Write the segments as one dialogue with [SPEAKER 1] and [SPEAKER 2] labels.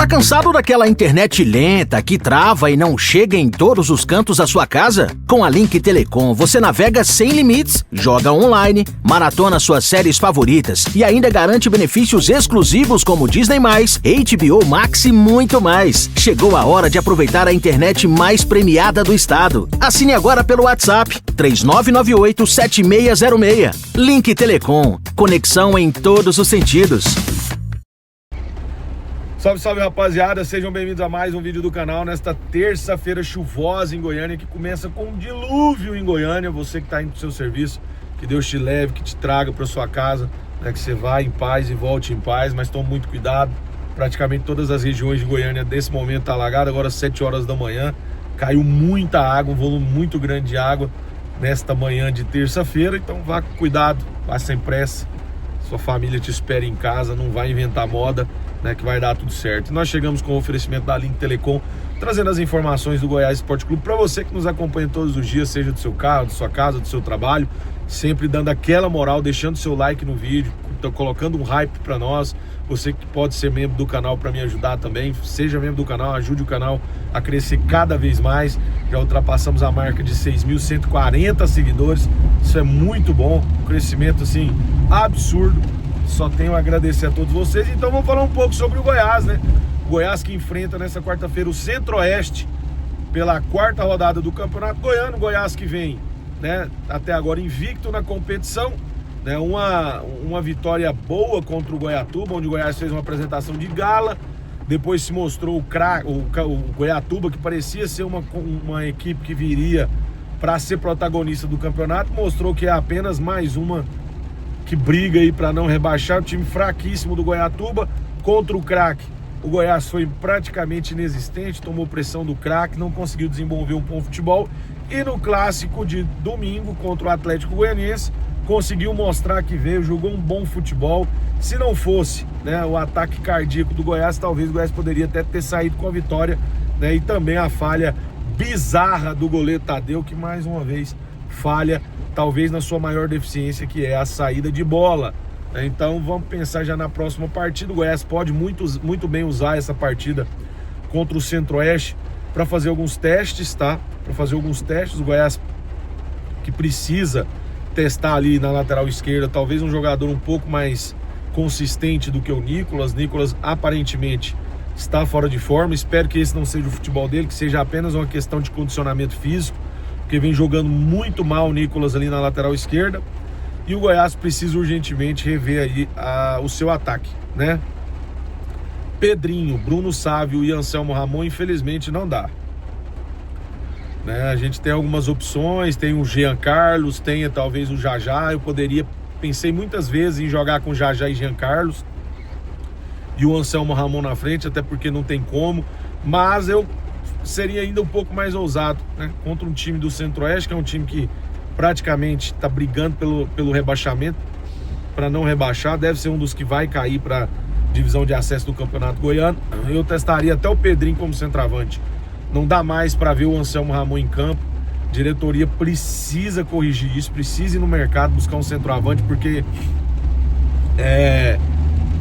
[SPEAKER 1] Tá cansado daquela internet lenta que trava e não chega em todos os cantos da sua casa? Com a Link Telecom você navega sem limites, joga online, maratona suas séries favoritas e ainda garante benefícios exclusivos como Disney+, HBO Max e muito mais. Chegou a hora de aproveitar a internet mais premiada do estado. Assine agora pelo WhatsApp 3998-7606. Link Telecom. Conexão em todos os sentidos.
[SPEAKER 2] Salve, salve, rapaziada, sejam bem-vindos a mais um vídeo do canal nesta terça-feira chuvosa em Goiânia, que começa com um dilúvio em Goiânia. Você que está indo pro seu serviço, que Deus te leve, que te traga para sua casa, né, que você vá em paz e volte em paz, mas tome muito cuidado. Praticamente todas as regiões de Goiânia desse momento tá alagada. Agora 7 horas da manhã, caiu muita água, um volume muito grande de água nesta manhã de terça-feira, então vá com cuidado, vá sem pressa, sua família te espera em casa, não vai inventar moda, né, que vai dar tudo certo. E nós chegamos com o oferecimento da Link Telecom, trazendo as informações do Goiás Esporte Clube para você que nos acompanha todos os dias, seja do seu carro, da sua casa, do seu trabalho, sempre dando aquela moral, deixando seu like no vídeo, colocando um hype para nós. Você que pode ser membro do canal para me ajudar também, seja membro do canal, ajude o canal a crescer cada vez mais. Já ultrapassamos a marca de 6.140 seguidores, isso é muito bom, um crescimento assim absurdo. Só tenho a agradecer a todos vocês. Então vamos falar um pouco sobre o Goiás, né? O Goiás que enfrenta nessa quarta-feira o Centro-Oeste pela quarta rodada do Campeonato Goiano. O Goiás que vem, né, até agora invicto na competição, né? Uma vitória boa contra o Goiatuba, onde o Goiás fez uma apresentação de gala. Depois se mostrou o Goiatuba, que parecia ser uma equipe que viria para ser protagonista do campeonato, mostrou que é apenas mais uma que briga aí para não rebaixar. O time fraquíssimo do Goiatuba contra o craque. O Goiás foi praticamente inexistente, tomou pressão do craque, não conseguiu desenvolver um bom futebol. E no clássico de domingo contra o Atlético Goianiense, conseguiu mostrar que veio, jogou um bom futebol. Se não fosse, né, o ataque cardíaco do Goiás, talvez o Goiás poderia até ter saído com a vitória, né, e também a falha bizarra do goleiro Tadeu, que mais uma vez falha, talvez na sua maior deficiência, que é a saída de bola. Então vamos pensar já na próxima partida. O Goiás pode muito bem usar essa partida contra o Centro-Oeste para fazer alguns testes, tá? Para fazer alguns testes. O Goiás que precisa testar ali na lateral esquerda, talvez um jogador um pouco mais consistente do que o Nicolas. Nicolas aparentemente está fora de forma. Espero que esse não seja o futebol dele, que seja apenas uma questão de condicionamento físico, porque vem jogando muito mal o Nicolas ali na lateral esquerda. E o Goiás precisa urgentemente rever aí o seu ataque, né? Pedrinho, Bruno Sávio e Anselmo Ramon, infelizmente não dá, né? A gente tem algumas opções, tem o Jean Carlos, tem talvez o Jajá. Pensei muitas vezes em jogar com Jajá e Jean Carlos e o Anselmo Ramon na frente, até porque não tem como, mas eu seria ainda um pouco mais ousado, né, contra um time do Centro-Oeste, que é um time que praticamente está brigando pelo rebaixamento, para não rebaixar. Deve ser um dos que vai cair para divisão de acesso do Campeonato Goiano. Eu testaria até o Pedrinho como centroavante. Não dá mais para ver o Anselmo Ramon em campo. A diretoria precisa corrigir isso, precisa ir no mercado buscar um centroavante, porque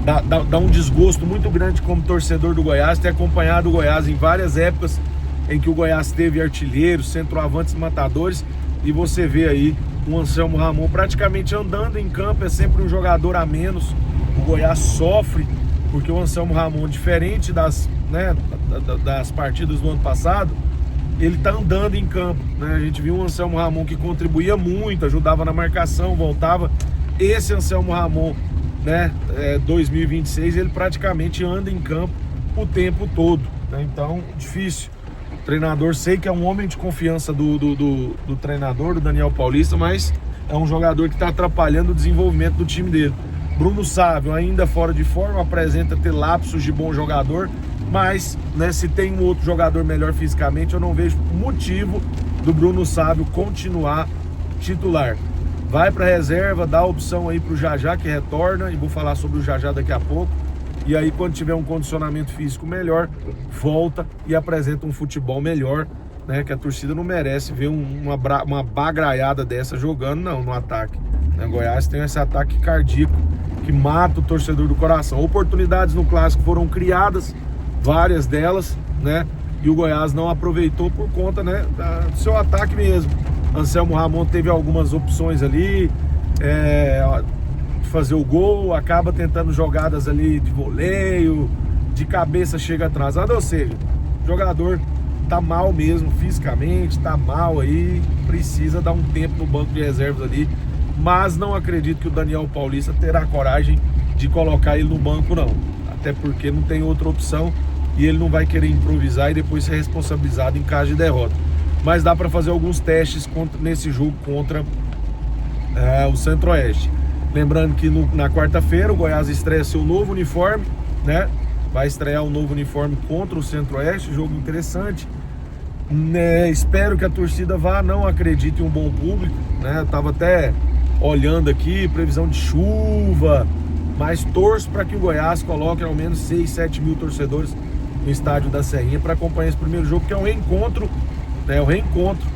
[SPEAKER 2] dá um desgosto muito grande como torcedor do Goiás ter acompanhado o Goiás em várias épocas em que o Goiás teve artilheiros, centroavantes, matadores, e você vê aí o Anselmo Ramon praticamente andando em campo, é sempre um jogador a menos. O Goiás sofre porque o Anselmo Ramon, diferente das partidas do ano passado, ele tá andando em campo, né? A gente viu um Anselmo Ramon que contribuía muito, ajudava na marcação, voltava. Esse Anselmo Ramon, né, 2026, ele praticamente anda em campo o tempo todo, né? Então, difícil. O treinador, sei que é um homem de confiança do treinador, do Daniel Paulista, mas é um jogador que está atrapalhando o desenvolvimento do time dele. Bruno Sávio, ainda fora de forma, apresenta ter lapsos de bom jogador, mas, né, se tem um outro jogador melhor fisicamente, eu não vejo motivo do Bruno Sávio continuar titular. Vai para reserva, dá a opção aí para o Jajá, que retorna, e vou falar sobre o Jajá daqui a pouco. E aí, quando tiver um condicionamento físico melhor, volta e apresenta um futebol melhor, né? Que a torcida não merece ver uma bagraiada dessa jogando, não, no ataque. O Goiás tem esse ataque cardíaco que mata o torcedor do coração. Oportunidades no clássico foram criadas, várias delas, né? E o Goiás não aproveitou por conta, né, do seu ataque mesmo. Anselmo Ramon teve algumas opções ali, de fazer o gol, acaba tentando jogadas ali de voleio, de cabeça chega atrasado, ou seja, o jogador tá mal mesmo fisicamente, tá mal aí, precisa dar um tempo no banco de reservas ali, mas não acredito que o Daniel Paulista terá coragem de colocar ele no banco não, até porque não tem outra opção e ele não vai querer improvisar e depois ser responsabilizado em caso de derrota. Mas dá para fazer alguns testes nesse jogo contra o Centro-Oeste. Lembrando que na quarta-feira o Goiás estreia seu novo uniforme, né? Vai estrear um novo uniforme contra o Centro-Oeste, jogo interessante. Espero que a torcida vá, não acredito em um bom público, né? Eu tava até olhando aqui, previsão de chuva, mas torço para que o Goiás coloque ao menos 6, 7 mil torcedores no estádio da Serrinha para acompanhar esse primeiro jogo, que é um reencontro, né? O reencontro.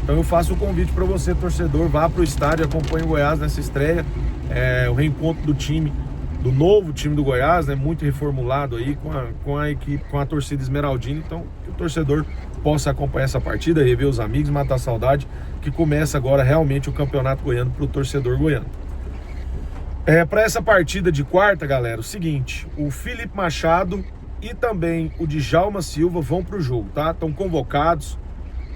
[SPEAKER 2] Então eu faço o convite para você, torcedor, vá para o estádio, acompanhe o Goiás nessa estreia, o reencontro do time, do novo time do Goiás, né? Muito reformulado aí com a equipe, com a torcida esmeraldina. Então que o torcedor possa acompanhar essa partida, rever os amigos, matar a saudade, que começa agora realmente o campeonato goiano para o torcedor goiano. Para essa partida de quarta, galera, o seguinte, o Felipe Machado e também o Djalma Silva vão para o jogo, tá? Estão convocados,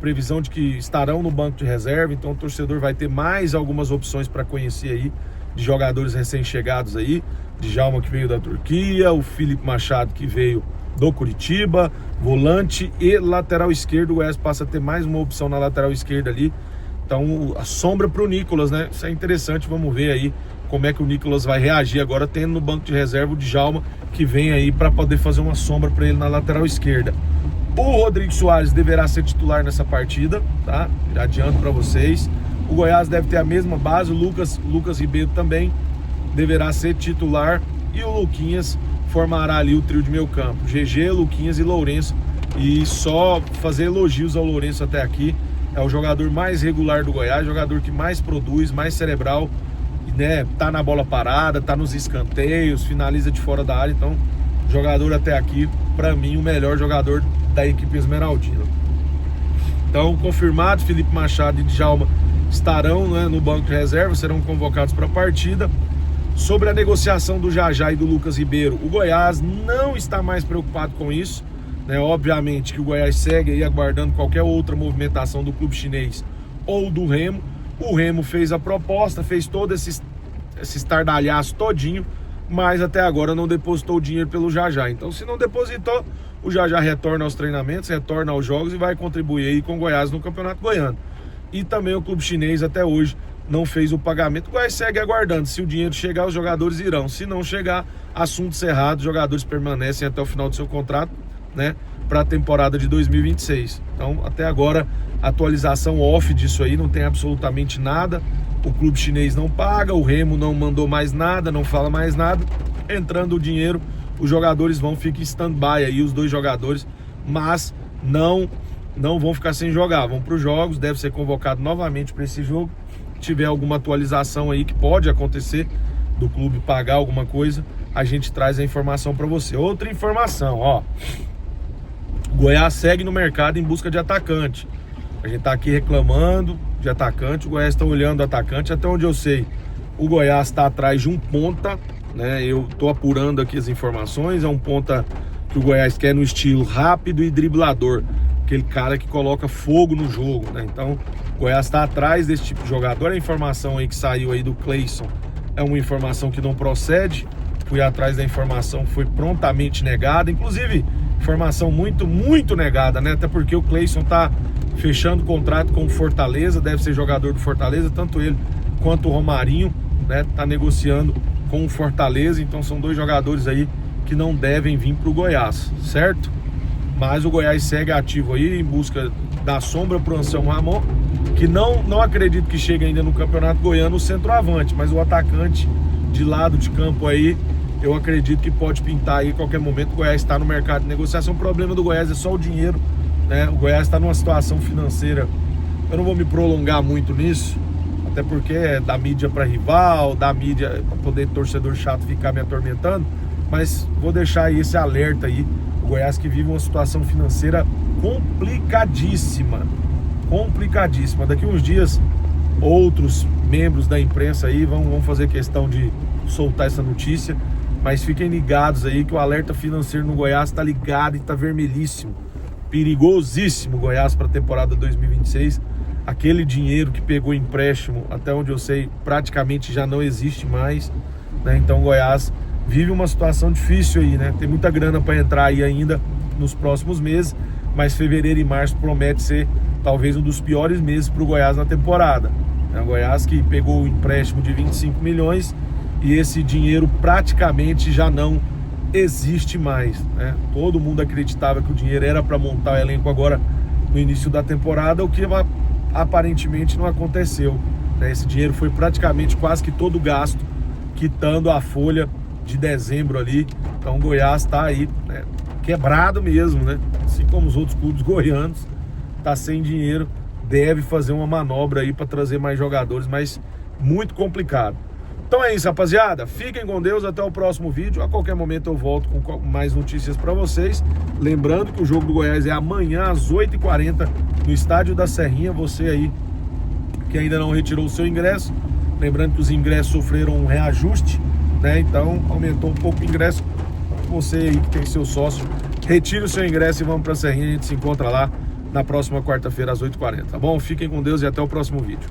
[SPEAKER 2] previsão de que estarão no banco de reserva, então o torcedor vai ter mais algumas opções para conhecer aí, de jogadores recém-chegados aí, Djalma que veio da Turquia, o Felipe Machado que veio do Curitiba, volante e lateral esquerdo. O Goiás passa a ter mais uma opção na lateral esquerda ali, então a sombra para o Nicolas, né? Isso é interessante, vamos ver aí como é que o Nicolas vai reagir agora, tendo no banco de reserva o Djalma, que vem aí para poder fazer uma sombra para ele na lateral esquerda. O Rodrigo Soares deverá ser titular nessa partida, tá? Já adianto para vocês. O Goiás deve ter a mesma base, o Lucas Ribeiro também deverá ser titular e o Luquinhas formará ali o trio de meio campo, GG, Luquinhas e Lourenço. E só fazer elogios ao Lourenço até aqui, é o jogador mais regular do Goiás, jogador que mais produz, mais cerebral, né? Tá na bola parada, tá nos escanteios, finaliza de fora da área, então jogador até aqui, para mim, o melhor jogador da equipe esmeraldina. Então, confirmado, Felipe Machado e Djalma estarão, né, no banco de reserva, serão convocados para a partida. Sobre a negociação do Jajá e do Lucas Ribeiro, o Goiás não está mais preocupado com isso, né? Obviamente que o Goiás segue aí aguardando qualquer outra movimentação do clube chinês ou do Remo. O Remo fez a proposta, fez todo esse estardalhaço todinho, mas até agora não depositou o dinheiro pelo Jajá. Então, se não depositou, o Jajá retorna aos treinamentos, retorna aos jogos e vai contribuir aí com o Goiás no Campeonato Goiano. E também o clube chinês até hoje não fez o pagamento. O Goiás segue aguardando. Se o dinheiro chegar, os jogadores irão. Se não chegar, assunto cerrado, os jogadores permanecem até o final do seu contrato, né, para a temporada de 2026. Então, até agora, atualização off disso aí, não tem absolutamente nada. O clube chinês não paga, o Remo não mandou mais nada, não fala mais nada. Entrando o dinheiro, os jogadores ficar em stand-by aí, os dois jogadores, mas não vão ficar sem jogar, vão para os jogos, deve ser convocado novamente para esse jogo. Se tiver alguma atualização aí que pode acontecer, do clube pagar alguma coisa, a gente traz a informação para você. Outra informação, ó, o Goiás segue no mercado em busca de atacante. A gente tá aqui reclamando de atacante, o Goiás está olhando atacante, até onde eu sei, o Goiás está atrás de um ponta, né? Eu tô apurando aqui as informações, é um ponta que o Goiás quer no estilo rápido e driblador, aquele cara que coloca fogo no jogo, né? Então, o Goiás está atrás desse tipo de jogador. A informação aí que saiu aí do Cleison é uma informação que não procede. Fui atrás da informação, foi prontamente negada. Inclusive, informação muito, muito negada, né? Até porque o Cleison tá fechando contrato com o Fortaleza, deve ser jogador do Fortaleza, tanto ele quanto o Romarinho, né? Tá negociando com o Fortaleza, então são dois jogadores aí que não devem vir para o Goiás, certo? Mas o Goiás segue ativo aí em busca da sombra para o Anselmo Ramon, que não acredito que chegue ainda no Campeonato Goiano o centroavante, mas o atacante de lado de campo aí, eu acredito que pode pintar aí a qualquer momento. O Goiás está no mercado de negociação. O problema do Goiás é só o dinheiro, né? O Goiás está numa situação financeira, eu não vou me prolongar muito nisso, até porque é da mídia para rival, da mídia para poder torcedor chato ficar me atormentando, mas vou deixar aí esse alerta aí. O Goiás que vive uma situação financeira complicadíssima. Daqui uns dias, outros membros da imprensa aí vão fazer questão de soltar essa notícia, mas fiquem ligados aí que o alerta financeiro no Goiás está ligado e está vermelhíssimo. Perigosíssimo Goiás para a temporada 2026. Aquele dinheiro que pegou empréstimo, até onde eu sei, praticamente já não existe mais, né? Então Goiás vive uma situação difícil aí, né? Tem muita grana para entrar aí ainda nos próximos meses, mas fevereiro e março promete ser talvez um dos piores meses para o Goiás na temporada. O Goiás que pegou o empréstimo de 25 milhões e esse dinheiro praticamente já não existe mais, né? Todo mundo acreditava que o dinheiro era para montar o elenco agora no início da temporada, o que aparentemente não aconteceu, né? Esse dinheiro foi praticamente quase que todo gasto, quitando a folha de dezembro ali. Então o Goiás está aí, né, quebrado mesmo, né? Assim como os outros clubes goianos, tá sem dinheiro, deve fazer uma manobra aí para trazer mais jogadores, mas muito complicado. Então é isso, rapaziada. Fiquem com Deus, até o próximo vídeo. A qualquer momento eu volto com mais notícias para vocês. Lembrando que o jogo do Goiás é amanhã às 8h40 no Estádio da Serrinha. Você aí que ainda não retirou o seu ingresso, lembrando que os ingressos sofreram um reajuste, né? Então aumentou um pouco o ingresso. Você aí que tem seu sócio, retire o seu ingresso e vamos para a Serrinha. A gente se encontra lá na próxima quarta-feira às 8h40, tá bom? Fiquem com Deus e até o próximo vídeo.